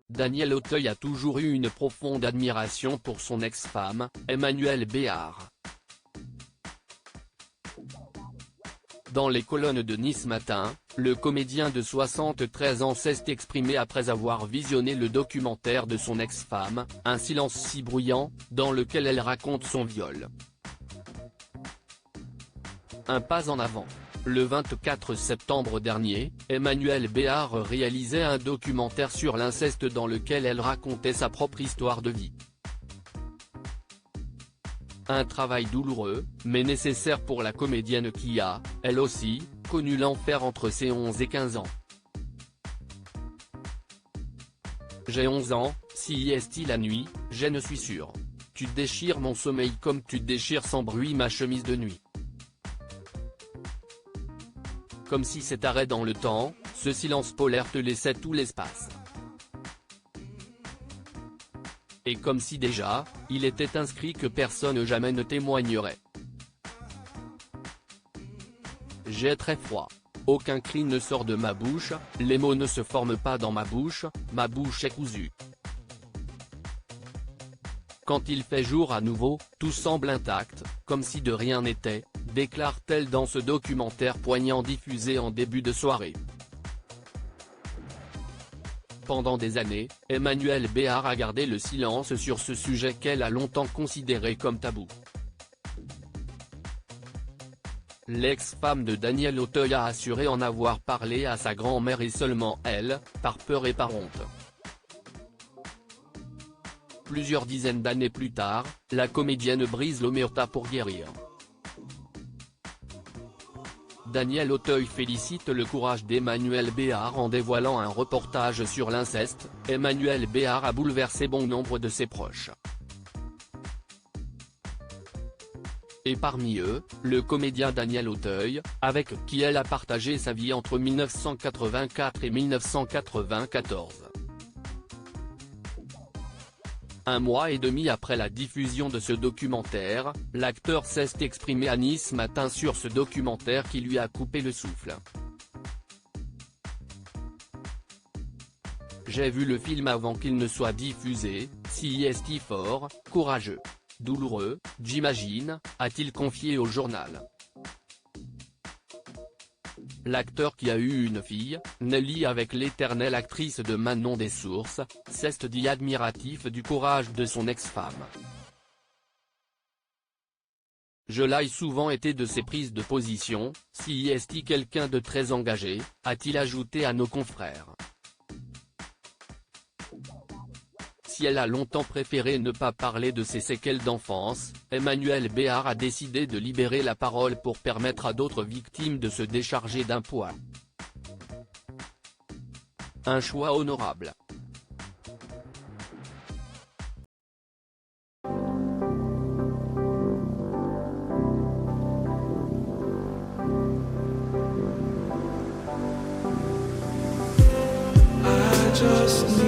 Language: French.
Daniel Auteuil a toujours eu une profonde admiration pour son ex-femme, Emmanuelle Béard. Dans les colonnes de Nice Matin, le comédien de 73 ans s'est exprimé après avoir visionné le documentaire de son ex-femme, Un silence si bruyant, dans lequel elle raconte son viol. Un pas en avant. Le 24 septembre dernier, Emmanuelle Béard réalisait un documentaire sur l'inceste dans lequel elle racontait sa propre histoire de vie. Un travail douloureux, mais nécessaire pour la comédienne qui a, elle aussi, connu l'enfer entre ses 11 et 15 ans. J'ai 11 ans, si est-il la nuit, je ne suis sûr. Tu déchires mon sommeil comme tu déchires sans bruit ma chemise de nuit. Comme si cet arrêt dans le temps, ce silence polaire te laissait tout l'espace. Et comme si déjà, il était inscrit que personne jamais ne témoignerait. J'ai très froid. Aucun cri ne sort de ma bouche, les mots ne se forment pas dans ma bouche est cousue. Quand il fait jour à nouveau, tout semble intact, comme si de rien n'était, déclare-t-elle dans ce documentaire poignant diffusé en début de soirée. Pendant des années, Emmanuelle Béard a gardé le silence sur ce sujet qu'elle a longtemps considéré comme tabou. L'ex-femme de Daniel Auteuil a assuré en avoir parlé à sa grand-mère et seulement elle, par peur et par honte. Plusieurs dizaines d'années plus tard, la comédienne brise l'omerta pour guérir. Daniel Auteuil félicite le courage d'Emmanuelle Béard en dévoilant un reportage sur l'inceste. Emmanuelle Béard a bouleversé bon nombre de ses proches. Et parmi eux, le comédien Daniel Auteuil, avec qui elle a partagé sa vie entre 1984 et 1994. Un mois et demi après la diffusion de ce documentaire, l'acteur s'est exprimé à Nice Matin sur ce documentaire qui lui a coupé le souffle. J'ai vu le film avant qu'il ne soit diffusé, si est fort, courageux. Douloureux, j'imagine, a-t-il confié au journal. L'acteur qui a eu une fille, Nelly avec l'éternelle actrice de Manon des Sources, s'est dit admiratif du courage de son ex-femme. Je l'ai souvent été de ses prises de position, si est quelqu'un de très engagé, a-t-il ajouté à nos confrères. Si elle a longtemps préféré ne pas parler de ses séquelles d'enfance, Emmanuelle Béard a décidé de libérer la parole pour permettre à d'autres victimes de se décharger d'un poids. Un choix honorable. I just